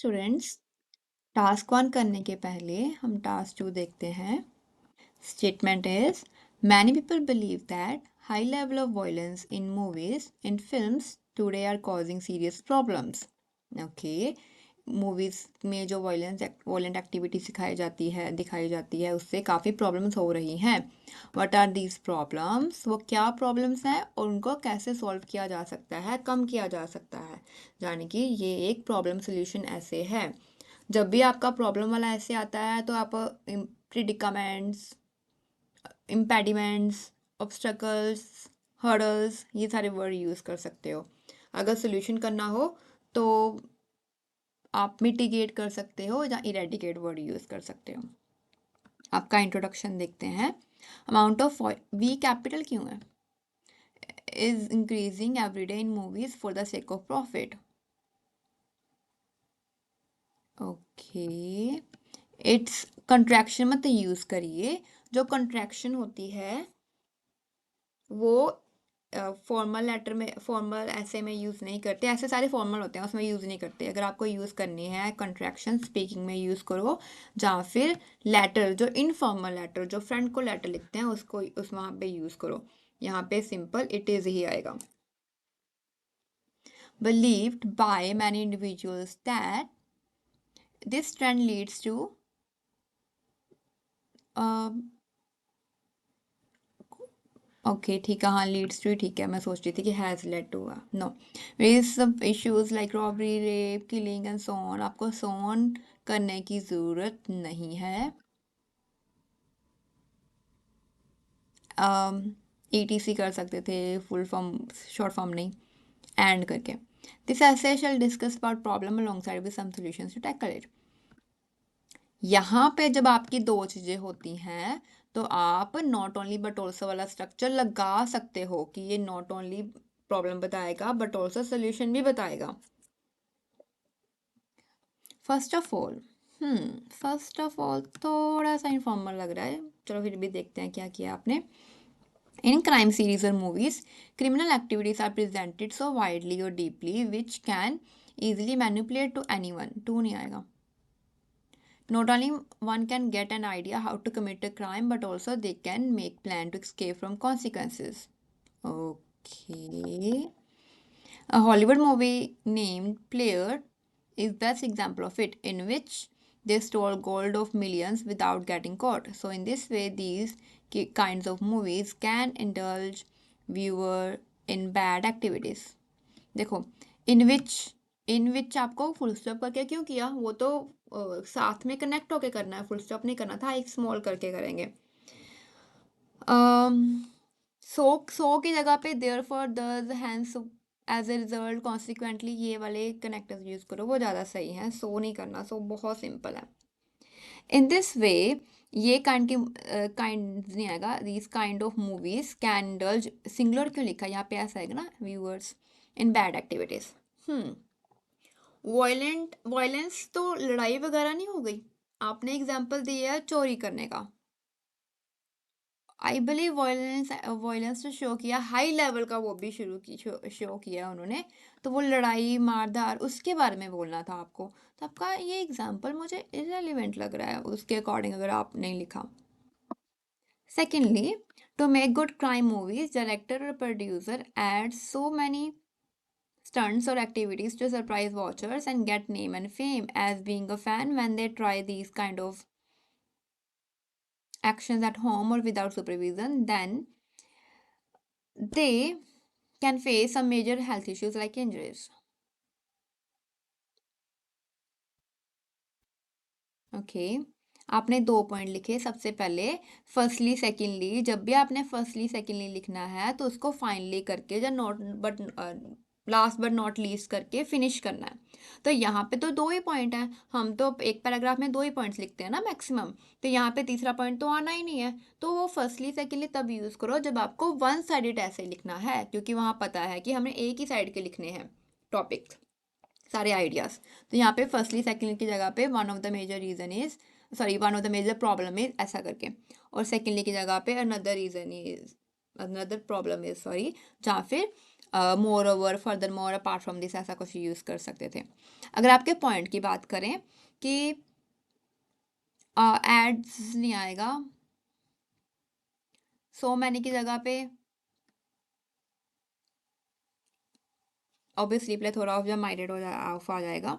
Students, task 1 करने के पहले हम टास्क 2 देखते हैं। Statement is many people believe that high level of violence in movies in films today are causing serious problems. Okay, movies में जो वायलेंट एक्टिविटी दिखाई जाती है उससे काफ़ी प्रॉब्लम्स हो रही हैं। What are these problems? वो क्या प्रॉब्लम्स हैं और उनको कैसे सॉल्व किया जा सकता है, कम किया जा सकता है। यानी कि ये एक प्रॉब्लम सोल्यूशन ऐसे है। जब भी आपका प्रॉब्लम वाला ऐसे आता है तो आप प्रिडिकामेंट्स, इम्पेडिमेंट्स, ऑब्स्टकल्स, हर्डल्स, ये सारे वर्ड यूज़ कर सकते हो। अगर सोल्यूशन करना हो तो आप मिटिगेट कर सकते हो या इरेडिकेट वर्ड यूज़ कर सकते हो। आपका इंट्रोडक्शन देखते हैं। अमाउंट ऑफ वी कैपिटल क्यों है? Is increasing everyday in movies for the sake of profit. Okay, it's contraction मत यूज़ करिए। जो कंट्रैक्शन होती है वो फॉर्मल लेटर में, फॉर्मल ऐसे में यूज़ नहीं करते। ऐसे सारे फॉर्मल होते हैं, उसमें यूज़ नहीं करते। अगर आपको यूज़ करनी है कंट्रैक्शन, स्पीकिंग में यूज़ करो, या फिर लेटर, जो इनफॉर्मल लेटर, जो फ्रेंड को लेटर लिखते हैं उसको उस वहाँ पे यूज़ करो। यहाँ पे सिंपल इट इज़ ही आएगा। Believed by many individuals that this trend leads to okay ठीक है, हाँ लीड्स टू ठीक है। मैं सोच रही थी कि हैज़ लेड टू। नो, सब issues like robbery, rape, killing and so on. आपको सो ऑन करने की ज़रूरत नहीं है। ETC कर सकते थे, फुल फॉर्म, शॉर्ट फॉर्म नहीं, एंड करके। This essay shall discuss about problem alongside with some solutions to tackle it. यहाँ पे जब आपकी दो चीज़ें होती हैं तो आप नॉट ओनली बट ऑल्सो वाला स्ट्रक्चर लगा सकते हो कि ये नॉट ओनली प्रॉब्लम बताएगा बट ऑल्सो सोल्यूशन भी बताएगा। फर्स्ट ऑफ ऑल थोड़ा सा इनफॉर्मल लग रहा है, चलो फिर भी देखते हैं क्या किया आपने। In crime series or movies, criminal activities are presented so widely or deeply which can easily manipulate to anyone. To नहीं आएगा। Not only one can get an idea how to commit a crime, but also they can make plan to escape from consequences. Okay. A Hollywood movie named Player is best example of it, in which they stole gold of millions without getting caught. So in this way, these kinds of movies can indulge viewer in bad activities. देखो, इन विच आपको full stop करके क्यों किया? वो तो साथ में connect होके करना है, फुल स्टॉप नहीं करना था, एक स्मॉल करके करेंगे। सो की जगह पे therefore thus hence as a result consequently, ये वाले कनेक्टर्स यूज करो, वो ज़्यादा सही है। सो नहीं करना, सो बहुत सिंपल है। इन दिस वे, ये काइंड नहीं आएगा। This kind of movies can indulge, singular क्यों लिखा यहाँ पे? ऐसा आएगा ना, viewers in bad activities. Violence तो लड़ाई वगैरह नहीं हो गई। आपने एग्जाम्पल दिया है चोरी करने का। आई बिलीव वायलेंस तो शो किया, हाई लेवल का वो भी शो किया उन्होंने। तो वो लड़ाई मारधार उसके बारे में बोलना था आपको। तो आपका ये एग्जाम्पल मुझे इररेलेवेंट लग रहा है उसके अकॉर्डिंग, अगर आप नहीं लिखा। Secondly, to make good crime movies, director और producer add so many stunts or activities to surprise watchers and get name and fame as being a fan when they try these kind of actions at home or without supervision. Then they can face some major health issues like injuries. Okay, आपने 2 point लिखे। सबसे पहले firstly secondly, जब भी आपने firstly secondly लिखना है तो उसको फाइनली करके या not but last but not least करके फिनिश करना है। तो यहाँ पे तो 2 ही पॉइंट हैं, हम तो एक पैराग्राफ में 2 ही पॉइंट्स लिखते हैं ना मैक्सिमम। तो यहाँ पे तीसरा पॉइंट तो आना ही नहीं है। तो वो फर्स्टली सेकेंडली तब यूज़ करो जब आपको वन साइडेड ऐसे लिखना है, क्योंकि वहाँ पता है कि हमें एक ही साइड के लिखने हैं टॉपिक, सारे आइडियाज़। तो यहाँ पे फर्स्टली सेकेंडली की जगह पे one of the major reason is, sorry, one of the major problem is, ऐसा करके। और सेकेंडली की जगह पे another reason is, another problem is, sorry, जहाँ फिर moreover, furthermore, apart from this, ऐसा कुछ यूज़ कर सकते थे। अगर आपके पॉइंट की बात करें कि एड्स नहीं आएगा, सो मैनी की जगह पे ऑब्वियसली प्ले थोड़ा ऑफ या माइंडेड ऑफ आ जाएगा।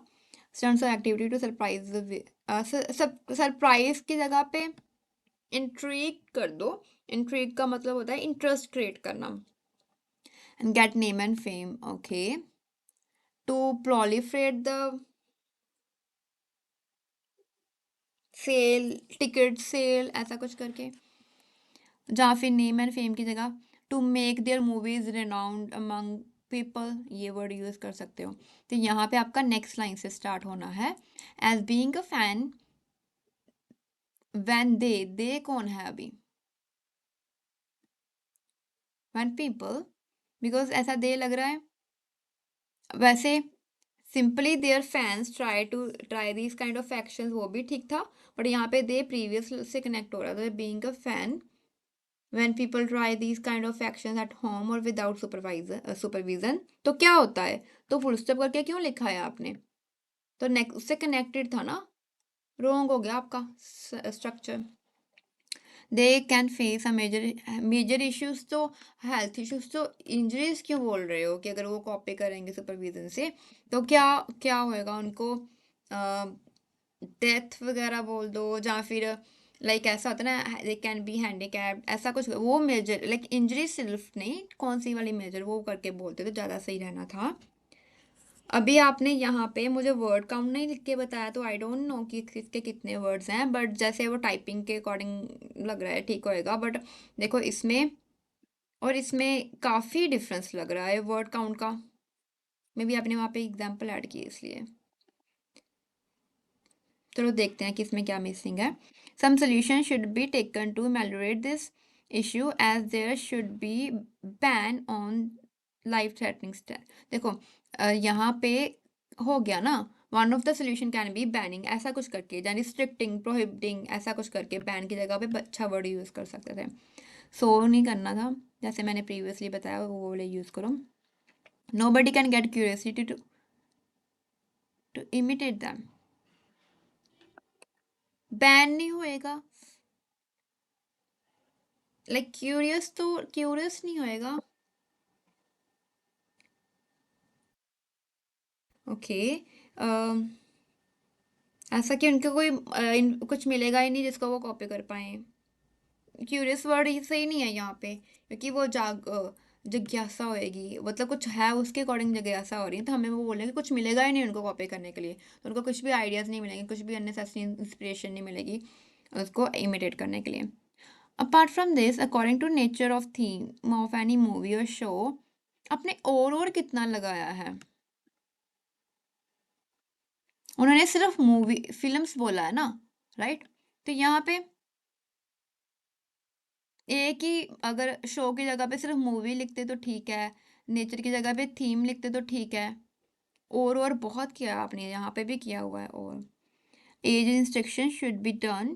स्टंट्स और एक्टिविटी टू सरप्राइज, सरप्राइज की जगह पे इंट्रीग कर दो। इंट्रीग का मतलब होता है इंटरेस्ट क्रिएट करना। And get name and fame, okay, to proliferate the sale, ticket sale, ऐसा कुछ करके, जहाँ फिर नेम एंड फेम की जगह to make their movies renowned among people, ये वर्ड यूज कर सकते हो। तो यहाँ पे आपका नेक्स्ट लाइन से स्टार्ट होना है, as being a fan when they कौन है अभी, व्हेन पीपल, बिकॉज ऐसा दे लग रहा है। वैसे simply there fans try these kind of actions, वो भी ठीक था, बट यहाँ पे दे प्रीवियस से कनेक्ट हो रहा था, being a fan when people try these kind of actions at home or without supervision, तो क्या होता है, तो फुल स्टॉप करके क्यों लिखा है आपने, तो नेक्स्ट उससे कनेक्टेड था ना, रॉन्ग हो गया आपका structure. They can face a major issues, तो हेल्थ इश्यूज, तो इंजरीज क्यों बोल रहे हो कि अगर वो कॉपी करेंगे सुपरविजन से तो क्या क्या होएगा उनको, डेथ वगैरह बोल दो, या फिर लाइक ऐसा होता है ना, दे कैन बी हैंडीकैप्ड, ऐसा कुछ, वो मेजर लाइक इंजरी सिर्फ नहीं, कौन सी वाली मेजर, वो करके बोलते तो ज़्यादा सही रहना था। अभी आपने यहाँ पे मुझे वर्ड काउंट नहीं लिख के बताया, तो आई डोंट नो कि किसके कितने वर्ड्स हैं, बट जैसे वो टाइपिंग के अकॉर्डिंग लग रहा है ठीक होएगा, बट देखो इसमें और इसमें काफ़ी डिफरेंस लग रहा है वर्ड काउंट का, मे बी आपने वहाँ पे एग्जाम्पल ऐड किए इसलिए। चलो देखते हैं कि इसमें क्या मिसिंग है। Some solution should be taken to ameliorate this issue as there should be ban on life threatening step. देखो यहाँ पे हो गया ना, one of the solution can be banning, ऐसा कुछ करके, यानी स्ट्रिक्टिंग, प्रोहिबिटिंग, ऐसा कुछ करके बैन की जगह पे अच्छा वर्ड यूज़ कर सकते थे। सो नहीं करना था, जैसे मैंने प्रीवियसली बताया वो वाले यूज़ करो। Nobody can get curiosity to imitate them, ban नहीं होएगा, लाइक क्यूरियस, तो क्यूरियस नहीं होएगा। ओके, ऐसा कि उनको कोई कुछ मिलेगा ही नहीं जिसको वो कॉपी कर पाए, क्यूरियस वर्ड ही सही नहीं है यहाँ पे, क्योंकि वो जिज्ञासा होएगी, मतलब कुछ है उसके अकॉर्डिंग जिज्ञासा हो रही है, तो हमें वो बोलेंगे कुछ मिलेगा ही नहीं उनको कॉपी करने के लिए, तो उनको कुछ भी आइडियाज़ नहीं मिलेंगे, कुछ भी अननेसेसरी इंस्पिरेशन नहीं मिलेगी उसको इमिटेट करने के लिए। Apart from this, according to nature of theme of any movie और शो, आपने और कितना लगाया है, उन्होंने सिर्फ मूवी फिल्म्स बोला है ना, राइट, तो यहाँ पे एक ही, अगर शो की जगह पे सिर्फ मूवी लिखते तो ठीक है, नेचर की जगह पे थीम लिखते तो ठीक है, और बहुत किया आपने, यहाँ पे भी किया हुआ है। और as instruction should be done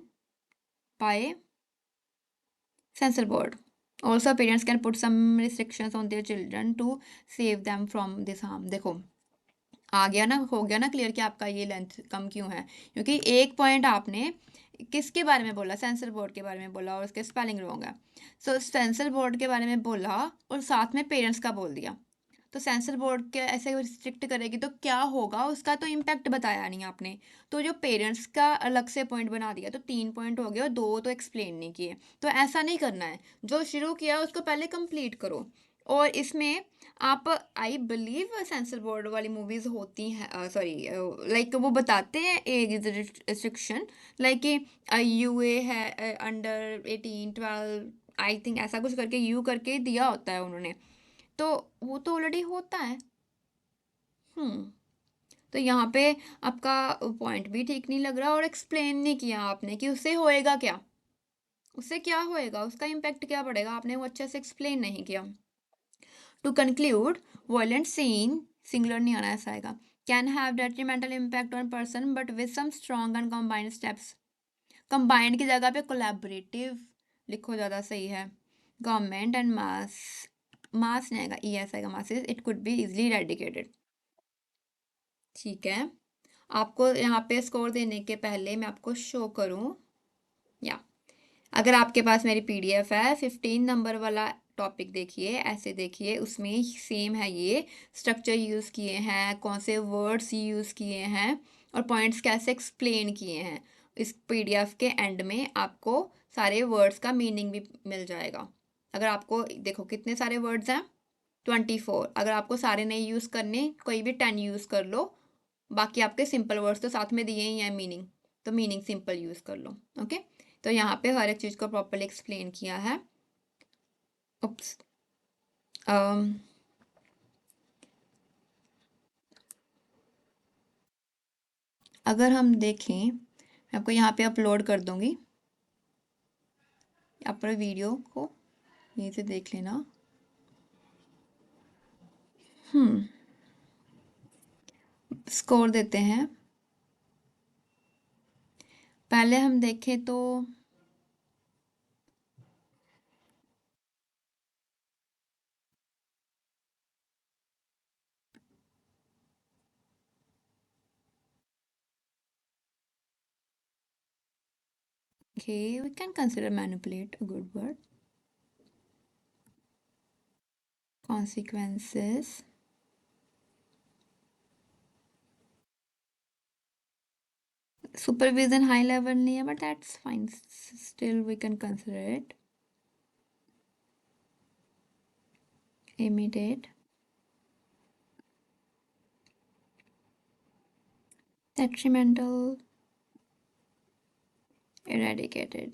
by censor board, also parents can put some restrictions on their children to save them from this harm. देखो आ गया ना, हो गया ना क्लियर कि आपका ये लेंथ कम क्यों है, क्योंकि एक पॉइंट आपने किसके बारे में बोला, सेंसर बोर्ड के बारे में बोला, और उसके स्पेलिंग रॉन्ग है। सो सेंसर बोर्ड के बारे में बोला और साथ में पेरेंट्स का बोल दिया, तो सेंसर बोर्ड के ऐसे रिस्ट्रिक्ट करेगी तो क्या होगा, उसका तो इम्पैक्ट बताया नहीं आपने, तो जो पेरेंट्स का अलग से पॉइंट बना दिया, तो 3 पॉइंट हो गए और 2 तो एक्सप्लेन नहीं किए, तो ऐसा नहीं करना है, जो शुरू किया उसको पहले कंप्लीट करो। और इसमें आप, आई बिलीव सेंसर बोर्ड वाली मूवीज होती हैं, सॉरी लाइक वो बताते हैं एज रिस्ट्रिक्शन, लाइक कि यूए है, अंडर 18 12, आई थिंक ऐसा कुछ करके यू करके दिया होता है उन्होंने, तो वो तो ऑलरेडी होता है। हम्म, तो यहाँ पे आपका पॉइंट भी ठीक नहीं लग रहा, और एक्सप्लेन नहीं किया आपने कि उससे होएगा क्या, उससे क्या होएगा, उसका इम्पैक्ट क्या पड़ेगा, आपने वो अच्छे से एक्सप्लेन नहीं किया। To conclude, violent scene, singular नहीं आना, ऐसा आएगा, can have detrimental impact on person but with some strong and combined steps. Combined की जगह पे कोलैबोरेटिव लिखो, ज़्यादा सही है। गवर्नमेंट एंड मास नहीं आएगा, ई एस आएगा, masses, it could be easily eradicated. ठीक है, आपको यहाँ पे स्कोर देने के पहले मैं आपको शो करूँ, या अगर आपके पास मेरी पीडीएफ है, 15 नंबर वाला टॉपिक देखिए, ऐसे देखिए, उसमें सेम है, ये स्ट्रक्चर यूज़ किए हैं, कौन से वर्ड्स यूज़ किए हैं और पॉइंट्स कैसे एक्सप्लेन किए हैं। इस पीडीएफ के एंड में आपको सारे वर्ड्स का मीनिंग भी मिल जाएगा। अगर आपको देखो कितने सारे वर्ड्स हैं, 24। अगर आपको सारे नहीं यूज़ करने, कोई भी 10 यूज़ कर लो, बाकी आपके सिंपल वर्ड्स तो साथ में दिए ही हैं मीनिंग, तो मीनिंग सिंपल यूज़ कर लो। ओके, तो यहाँ पे हर एक चीज़ को प्रॉपरली एक्सप्लेन किया है। उप्स, अगर हम देखें, मैं आपको यहाँ पे अपलोड कर दूँगी, आप पर वीडियो को यहीं से देख लेना। स्कोर देते हैं, पहले हम देखें तो okay, we can consider manipulate a good word. Consequences. Supervision high level नहीं है, but that's fine. Still we can consider it. Imitate. Detrimental. Eradicated.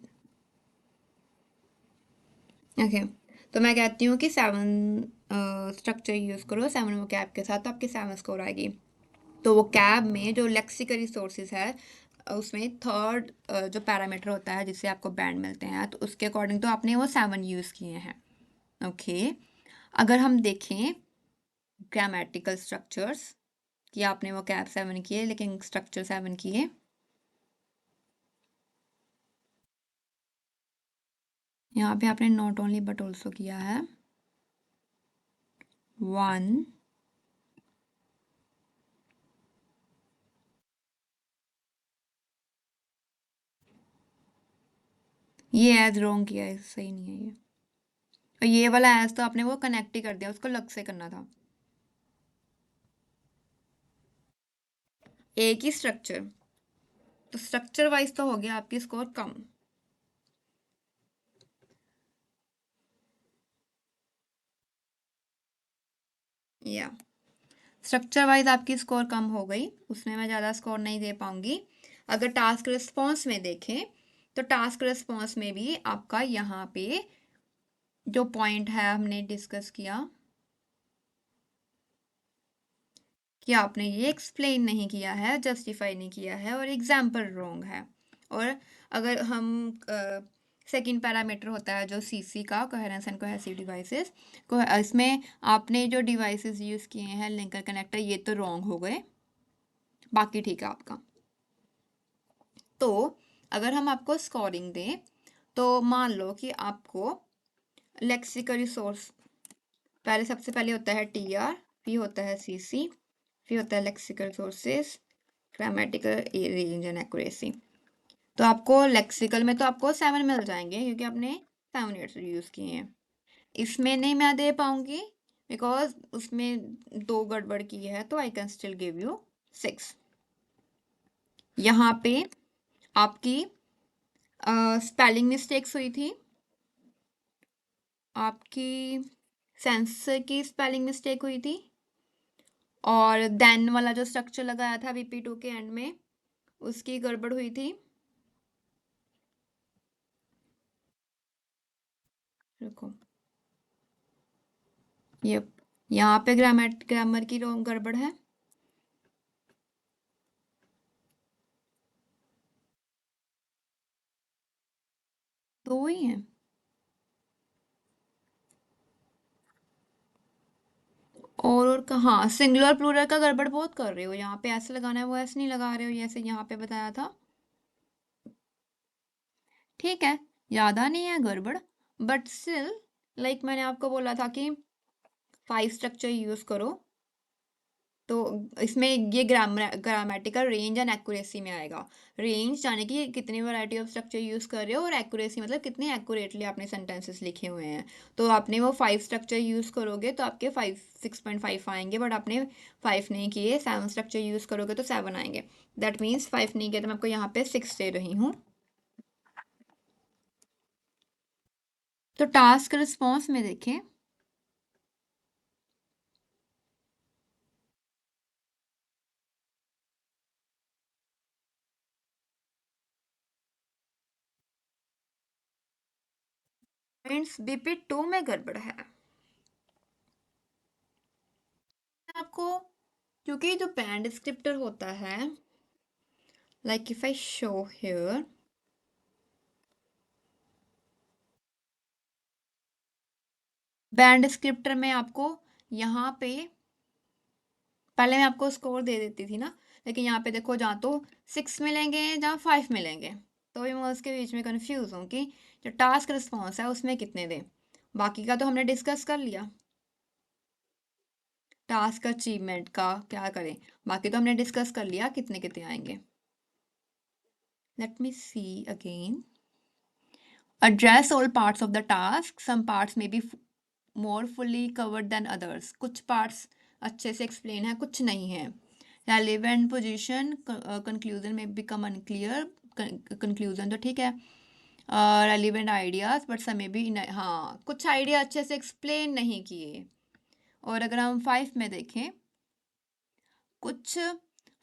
Okay, तो मैं कहती हूँ कि 7 स्ट्रक्चर यूज़ करो 7 वो कैब के साथ, तो आपकी 7 स्कोर आएगी। तो वो कैब में जो लेक्सिकल रिसोर्सेज है, उसमें थर्ड जो पैरामीटर होता है जिससे आपको बैंड मिलते हैं, तो उसके अकॉर्डिंग तो आपने वो 7 यूज़ किए हैं। ओके, अगर हम देखें ग्रामेटिकल स्ट्रक्चर्स, कि आपने वो कैब 7 किए लेकिन स्ट्रक्चर 7 किए, यहाँ पे आपने नॉट ओनली बट ऑल्सो किया है 1, ये एज रॉन्ग किया है, सही नहीं है ये, और ये वाला एज तो आपने वो कनेक्ट ही कर दिया, उसको अलग से करना था। एक ही स्ट्रक्चर, तो स्ट्रक्चर वाइज तो हो गया आपकी स्कोर कम। या स्ट्रक्चर वाइज आपकी स्कोर कम हो गई, उसमें मैं ज़्यादा स्कोर नहीं दे पाऊंगी। अगर टास्क रिस्पॉन्स में देखें, तो टास्क रिस्पॉन्स में भी आपका यहाँ पे जो पॉइंट है हमने डिस्कस किया कि आपने ये एक्सप्लेन नहीं किया है, जस्टिफाई नहीं किया है, और एग्जाम्पल रॉन्ग है। और अगर हम सेकंड पैरामीटर होता है जो सीसी का, कोहेरेंस एंड कोहेसिव डिवाइसेस को, इसमें आपने जो डिवाइसेस यूज़ किए हैं लिंकर कनेक्टर, ये तो रॉन्ग हो गए, बाकी ठीक है आपका। तो अगर हम आपको स्कोरिंग दें, तो मान लो कि आपको लेक्सिकल रिसोर्स, पहले सबसे पहले होता है टीआर, फिर होता है सीसी, फिर होता है lexical resources, grammatical range and accuracy. तो आपको लेक्सिकल में तो आपको 7 मिल जाएंगे क्योंकि आपने 7 ईयर्स यूज़ किए हैं। इसमें नहीं मैं दे पाऊंगी बिकॉज उसमें 2 गड़बड़ की है, तो I can still give you 6। यहाँ पे आपकी स्पेलिंग मिस्टेक्स हुई थी, आपकी सेंसर की स्पेलिंग मिस्टेक हुई थी, और देन वाला जो स्ट्रक्चर लगाया था VP2 के एंड में, उसकी गड़बड़ हुई थी। रुको, ये यहाँ पे ग्रामर की गड़बड़ है, दो ही है। और कहाँ सिंगुलर प्लूरल का गड़बड़ बहुत कर रहे हो, यहाँ पे ऐसे लगाना है वो ऐसे नहीं लगा रहे हो, जैसे यहाँ पे बताया था। ठीक है, ज़्यादा नहीं है गड़बड़, बट स्टिल लाइक मैंने आपको बोला था कि 5 स्ट्रक्चर यूज़ करो। तो इसमें ये ग्रामेटिकल रेंज एंड एक्यूरेसी में आएगा। रेंज यानी कि कितनी वैरायटी ऑफ स्ट्रक्चर यूज़ कर रहे हो, और एक्यूरेसी मतलब कितनी एक्यूरेटली आपने सेंटेंसेस लिखे हुए हैं। तो आपने वो 5 स्ट्रक्चर यूज़ करोगे तो आपके 6.5 आएंगे, बट आपने 5 नहीं किए, 7 स्ट्रक्चर यूज़ करोगे तो 7 आएंगे। दैट मीन्स 5 नहीं किया तो मैं आपको यहाँ पे 6 दे रही हूँ। तो टास्क रिस्पॉन्स में देखें, मीन्स BP2 में गड़बड़ है आपको, क्योंकि जो बैंड डिस्क्रिप्टर होता है, like if I show here, band descriptor में आपको यहाँ पे पहले मैं आपको स्कोर दे देती थी ना, लेकिन यहाँ पे देखो जहाँ तो 6 मिलेंगे जहाँ 5 मिलेंगे, तो भी मैं उसके बीच में कंफ्यूज हूँ कि जो टास्क रिस्पॉन्स है उसमें कितने दें। बाकी का तो हमने डिस्कस कर लिया, टास्क अचीवमेंट का क्या करें, बाकी तो हमने डिस्कस कर लिया कितने कितने आएंगे। Let me see again, address all parts of the task, some parts may be more fully covered than others, कुछ parts अच्छे से explain है, कुछ नहीं है। relevant position, conclusion may become unclear, conclusion तो ठीक है। relevant ideas but some may be हाँ, कुछ आइडिया अच्छे से explain नहीं किए। और अगर हम 5 में देखें, कुछ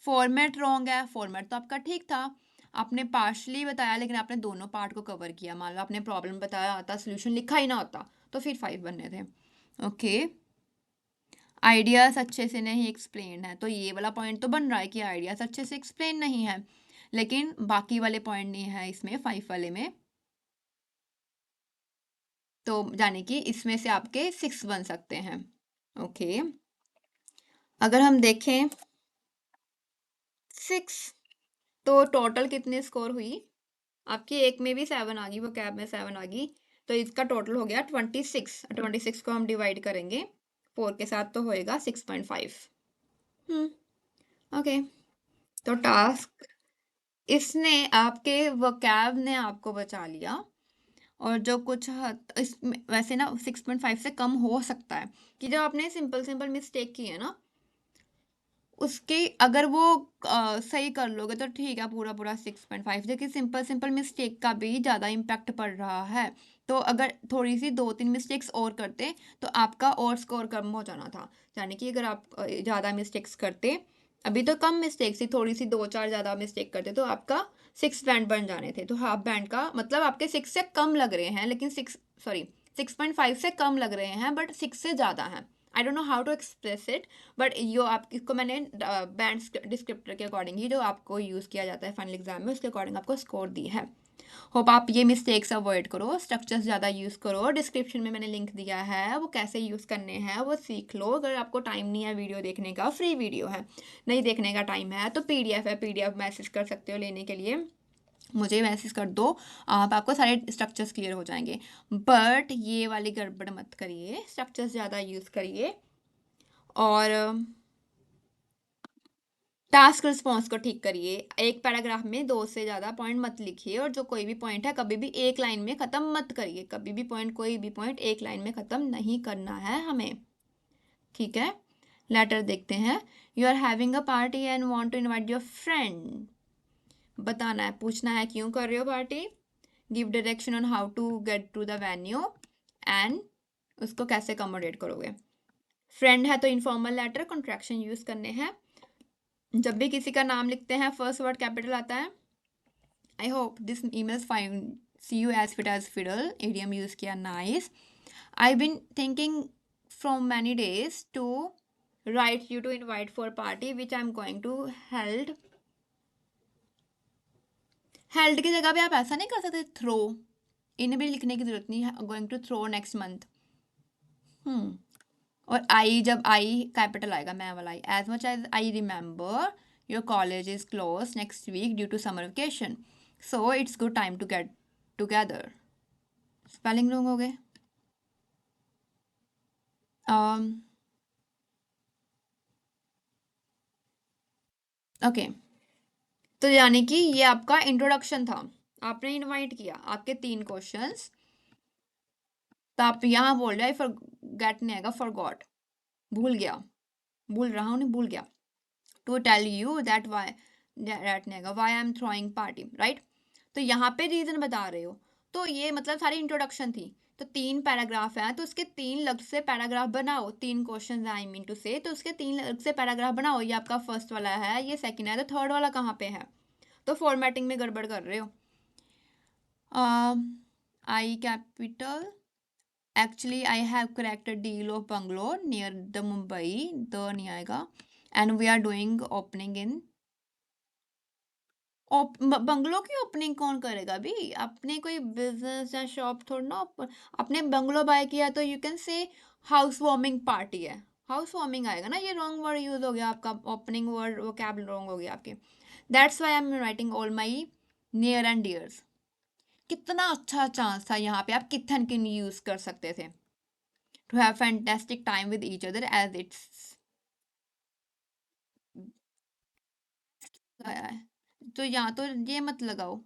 फॉर्मेट रॉन्ग है, फॉर्मेट तो आपका ठीक था, आपने पार्शली बताया लेकिन आपने दोनों पार्ट को कवर किया, मान लो आपने प्रॉब्लम बताया होता, सोल्यूशन लिखा ही ना होता, तो फिर 5 बनने थे। ओके, आइडियाज अच्छे से नहीं एक्सप्लेन है, तो ये वाला पॉइंट तो बन रहा है कि आइडियाज अच्छे से एक्सप्लेन नहीं है, लेकिन बाकी वाले पॉइंट नहीं है इसमें 5 वाले में, तो यानी कि इसमें से आपके 6 बन सकते हैं। ओके, अगर हम देखें 6, तो टोटल कितनी स्कोर हुई आपकी, एक में भी 7 आ गई, वो कैब में 7 आ गई, तो इसका टोटल हो गया 26। 26 को हम डिवाइड करेंगे 4 के साथ तो होएगा 6.5। ओके, तो टास्क, इसने आपके वोकैब ने आपको बचा लिया, और जो कुछ इसमें वैसे ना 6.5 से कम हो सकता है, कि जब आपने सिंपल सिंपल मिस्टेक की है ना, उसके अगर वो सही कर लोगे तो ठीक है, पूरा पूरा 6.5, देखिए सिंपल सिंपल मिस्टेक का भी ज़्यादा इम्पैक्ट पड़ रहा है, तो अगर थोड़ी सी 2-3 मिस्टेक्स और करते तो आपका और स्कोर कम हो जाना था, यानी कि अगर आप ज़्यादा मिस्टेक्स करते, अभी तो कम मिस्टेक्स थी, थोड़ी सी 2-4 ज़्यादा मिस्टेक करते तो आपका 6 बैंड बन जाने थे, तो हाफ बैंड का मतलब आपके 6 से कम लग रहे हैं, लेकिन 6.5 से कम लग रहे हैं, बट 6 से ज़्यादा हैं। I don't know how to express it, but यो आप इसको मैंने बैंड डिस्क्रिप्टर के अकॉर्डिंग ही जो आपको यूज़ किया जाता है फाइनल एग्जाम में, उसके अकॉर्डिंग आपको स्कोर दी है। होप आप ये मिस्टेक्स अवॉइड करो, स्ट्रक्चर्स ज़्यादा यूज़ करो, डिस्क्रिप्शन में मैंने लिंक दिया है, वो कैसे यूज़ करने हैं वो सीख लो। अगर आपको टाइम नहीं है वीडियो देखने का, फ्री वीडियो है, नहीं देखने का टाइम है तो PDF है, PDF मैसेज कर सकते हो लेने के लिए, मुझे मैसेज कर दो, आप आपको सारे स्ट्रक्चर्स क्लियर हो जाएंगे। बट ये वाली गड़बड़ मत करिए, स्ट्रक्चर्स ज़्यादा यूज़ करिए, और टास्क रिस्पॉन्स को ठीक करिए। एक पैराग्राफ में 2 से ज़्यादा पॉइंट मत लिखिए, और जो कोई भी पॉइंट है कभी भी एक लाइन में ख़त्म मत करिए, कभी भी पॉइंट, कोई भी पॉइंट एक लाइन में ख़त्म नहीं करना है हमें, ठीक है। लेटर देखते हैं, you are having a party and want to invite your friend, बताना है, पूछना है क्यों कर रहे हो party, give direction on how to get to the venue, and उसको कैसे अकोमोडेट करोगे। फ्रेंड है तो इनफॉर्मल लेटर, कॉन्ट्रैक्शन यूज़ करने हैं, जब भी किसी का नाम लिखते हैं फर्स्ट वर्ड कैपिटल आता है। I hope this emails find see you as fit as fiddle, idiom use किया nice. I been thinking from many days to write you to invite for party which I am going to held, held की जगह पे आप ऐसा नहीं कर सकते throw, इन्हें भी लिखने की जरूरत नहीं है, going to throw next month. और आई, जब आई कैपिटल आएगा, मैं वाला I, as much as I remember your college is close next week due to summer vacation, so it's good time to get together. Spelling wrong हो गए। Okay, तो यानी कि ये आपका इंट्रोडक्शन था, आपने इनवाइट किया, आपके 3 क्वेश्चंस, तो आप यहाँ बोल रहे फॉर गेट नहीं आएगा, फॉर गॉट, भूल गया, भूल रहा हूँ, नहीं भूल गया, to tell you that why, that नहीं आएगा, why I am throwing party, right. तो यहाँ पे रीजन बता रहे हो, तो ये मतलब सारी इंट्रोडक्शन थी, तो 3 पैराग्राफ हैं, तो उसके 3 अलग से पैराग्राफ बनाओ, 3 क्वेश्चन आई मीन टू से, तो उसके 3 अलग से पैराग्राफ बनाओ, ये आपका फर्स्ट वाला है, ये सेकंड है, तो थर्ड वाला कहाँ पे है, तो फॉर्मेटिंग में गड़बड़ कर रहे हो। आई capital, actually I have corrected deal of bungalow near the Mumbai, the नहीं आएगा, and we are doing opening in bungalow की ओपनिंग कौन करेगा अभी, अपने कोई बिजनेस या शॉप थोड़ा ना अपने बंगलो बाय किया, तो you can say house warming party है, हाउस वार्मिंग आएगा ना, ये रॉन्ग वर्ड यूज हो गया आपका, ओपनिंग वर्ड वो कैब रॉन्ग हो गया आपके, that's why I am writing all my near and dears. कितना अच्छा चांस था, यहाँ पे आप किथन किन यूज कर सकते थे, to have fantastic time with each other as it's आया है, तो यहाँ तो ये मत लगाओ,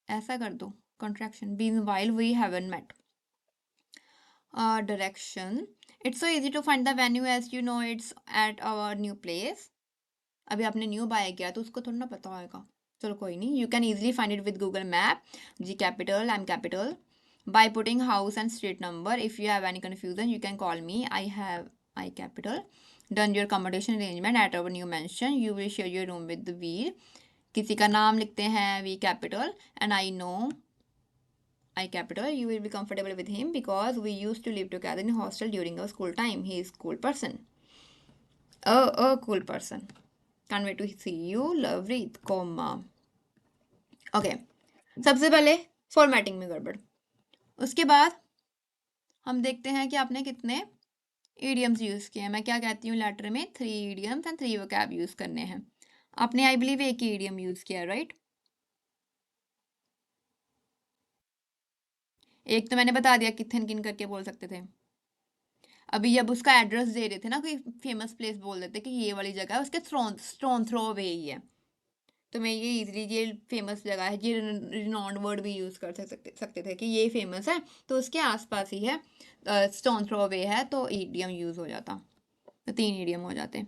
ऐसा कर दो contraction, meanwhile we haven't met, direction, it's so easy to find the venue as you know it's at our new place, अभी आपने न्यू बाय किया तो उसको थोड़ा ना पता होगा, चलो कोई नहीं, you can easily find it with Google Map, G capital, M capital, by putting house and street number. If you have any confusion you can call me, I have I capital, done your accommodation arrangement at our new mansion, you will share your room with the Veer, किसी का नाम लिखते हैं V capital, and I know I capital, you will be comfortable with him because we used to live together in hostel during our school time, he is cool person, a cool person, can't wait to see you, love Reed, comma, okay. सबसे पहले formatting में गड़बड़, उसके बाद हम देखते हैं कि आपने कितने ईडियम्स यूज़ किए हैं, मैं क्या कहती हूँ लेटर में 3 ईडियम्स एंड 3 वोकैब यूज़ करने हैं, आपने आई बिलीव एक ही ईडियम यूज़ किया, राइट, एक तो मैंने बता दिया किथन किन करके बोल सकते थे, अभी जब उसका एड्रेस दे रहे थे ना, कोई फेमस प्लेस बोल देते कि ये वाली जगह है, उसके स्टोन थ्रो अवे ही है, तो मैं ये इजली ये फेमस जगह है, ये रिनॉन्ड वर्ड भी यूज़ कर सकते थे कि ये फेमस है, तो उसके आसपास ही है, स्टोन थ्रो अवे है, तो ईडियम यूज़ हो जाता, तो 3 ईडियम हो जाते,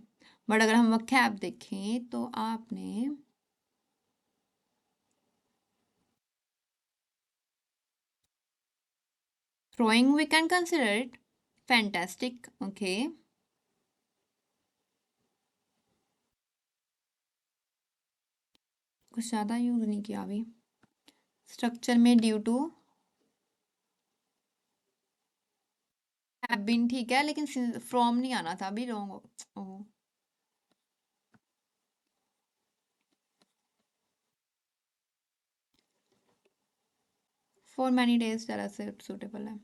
बट अगर हम वोकैब देखें तो आपने throwing we can consider it, fantastic, okay, कुछ ज़्यादा यूज़ नहीं किया अभी, स्ट्रक्चर में ड्यू टू हैव बीन ठीक है, लेकिन फ्रॉम नहीं आना था, अभी wrong, oh, for many days ज़रा से सूटेबल है,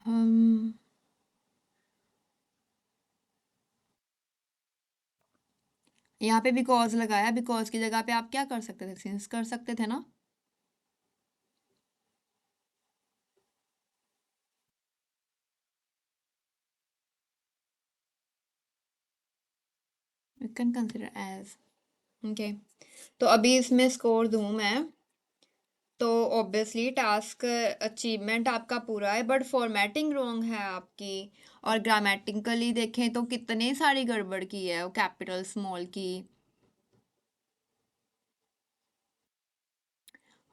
हम यहाँ पे बिकॉज लगाया, बिकॉज की जगह पे आप क्या कर सकते थे, सिंस कर सकते थे ना, you can consider as, okay, तो अभी इसमें स्कोर दूँ मैं, तो ऑब्वियसली टास्क अचीवमेंट आपका पूरा है, बट फॉर्मेटिंग रॉन्ग है आपकी, और ग्रामेटिकली देखें तो कितने सारी गड़बड़ की है, वो कैपिटल स्मॉल की,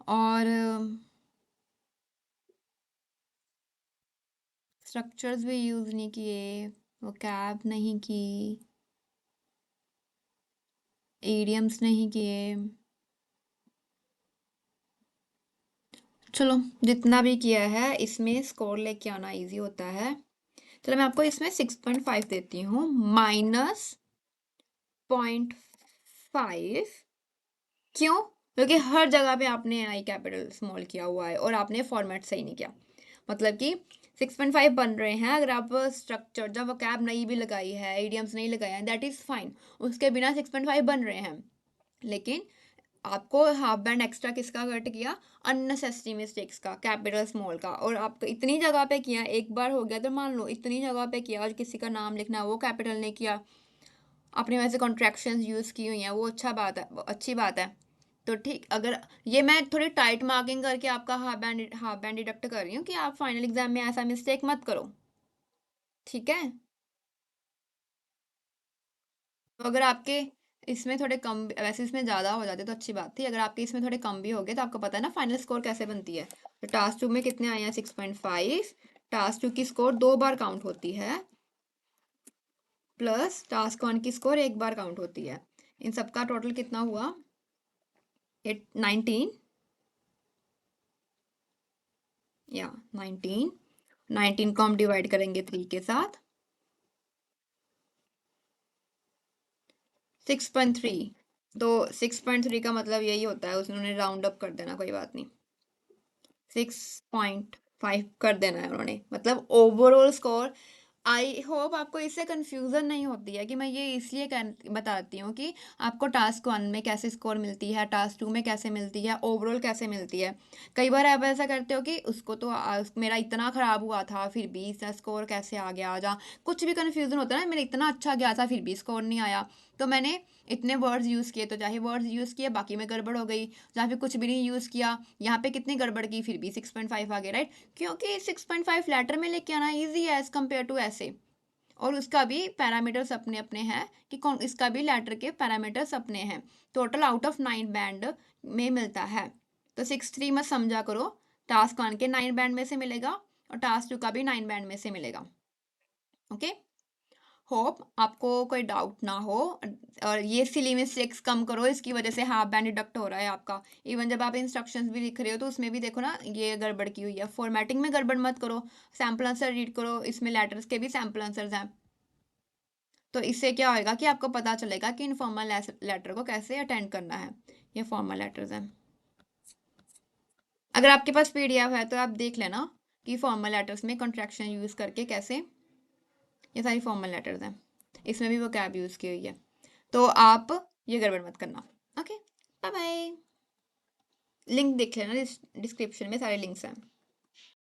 और स्ट्रक्चर्स भी यूज़ नहीं किए, वो कैब नहीं की, ईडियम्स नहीं किए, चलो जितना भी किया है इसमें स्कोर लेके आना इजी होता है, चलो मैं आपको इसमें 6.5 देती हूँ, -0.5, क्यों, क्योंकि हर जगह पे आपने आई कैपिटल स्मॉल किया हुआ है और आपने फॉर्मेट सही नहीं किया, मतलब कि 6.5 बन रहे हैं, अगर आप स्ट्रक्चर जब वोकैब नहीं भी लगाई है, इडियम्स नहीं लगाए हैं, दैट इज़ फाइन, उसके बिना 6.5 बन रहे हैं, लेकिन आपको हाफ बैंड एक्स्ट्रा किसका कट किया, अननेसेसरी मिस्टेक्स का, कैपिटल स्मॉल का, और आपको इतनी जगह पे किया, एक बार हो गया तो मान लो इतनी जगह पे किया, और किसी का नाम लिखना है वो कैपिटल ने किया, अपने वैसे कॉन्ट्रैक्शंस यूज़ की हुई हैं, वो अच्छा बात है, अच्छी बात है। तो ठीक, अगर ये मैं थोड़ी टाइट मार्किंग करके आपका हाफ बैंड डिडक्ट कर रही हूँ कि आप फाइनल एग्जाम में ऐसा मिस्टेक मत करो, ठीक है। तो अगर आपके इसमें थोड़े कम, वैसे इसमें ज़्यादा हो जाते तो अच्छी बात थी, अगर आपके इसमें थोड़े कम भी हो गए तो आपको पता है ना फाइनल स्कोर कैसे बनती है। तो टास्क 2 में कितने आए हैं, 6.5। टास्क 2 की स्कोर 2 बार काउंट होती है, प्लस टास्क 1 की स्कोर 1 बार काउंट होती है। इन सबका टोटल कितना हुआ, 19, या 19 को हम डिवाइड करेंगे 3 के साथ, 6.3। तो 6.3 का मतलब यही होता है, उसने राउंड अप कर देना, कोई बात नहीं, 6.5 कर देना है उन्होंने, मतलब ओवरऑल स्कोर। आई होप आपको इससे कंफ्यूजन नहीं होती है कि मैं ये इसलिए बताती हूँ कि आपको टास्क 1 में कैसे स्कोर मिलती है, टास्क 2 में कैसे मिलती है, ओवरऑल कैसे मिलती है। कई बार आप ऐसा करते हो कि उसको तो मेरा इतना ख़राब हुआ था फिर भी इसका स्कोर कैसे आ गया, जा कुछ भी कंफ्यूजन होता है ना, मेरा इतना अच्छा गया था फिर भी स्कोर नहीं आया। तो मैंने इतने वर्ड्स यूज़ किए, तो चाहे वर्ड्स यूज़ किए बाकी में गड़बड़ हो गई, जहाँ पे कुछ भी नहीं यूज़ किया यहाँ पे कितनी गड़बड़ की फिर भी 6.5 आ गया, राइट। क्योंकि 6.5 लेटर में लेके आना ईजी है एज कम्पेयर टू ऐसे, और उसका भी पैरामीटर्स अपने अपने हैं कि कौन, इसका भी लेटर के पैरामीटर्स अपने हैं। टोटल आउट ऑफ 9 बैंड में मिलता है, तो 6.3 मत समझा करो, टास्क 1 के 9 बैंड में से मिलेगा और टास्क 2 का भी 9 बैंड में से मिलेगा, ओके। होप आपको कोई डाउट ना हो, और ये सिली मिस्टेक्स कम करो, इसकी वजह से हाफ बैंड डिडक्ट हो रहा है आपका। इवन जब आप इंस्ट्रक्शंस भी लिख रहे हो तो उसमें भी देखो ना ये गड़बड़ की हुई है, फॉर्मेटिंग में गड़बड़ मत करो, सैम्पल आंसर रीड करो, इसमें लेटर्स के भी सैम्पल आंसर्स हैं। तो इससे क्या होएगा कि आपको पता चलेगा कि इनफॉर्मल लेटर को कैसे अटेंड करना है, ये फॉर्मल लेटर्स हैं। अगर आपके पास पीडीएफ है तो आप देख लेना कि फॉर्मल लेटर्स में कॉन्ट्रैक्शन यूज़ करके कैसे, ये सारी फॉर्मल लेटर्स हैं, इसमें भी वो कैब यूज़ की हुई है। तो आप ये गड़बड़ मत करना, ओके। Bye bye. लिंक देख लेना, डिस्क्रिप्शन में सारे लिंक्स हैं।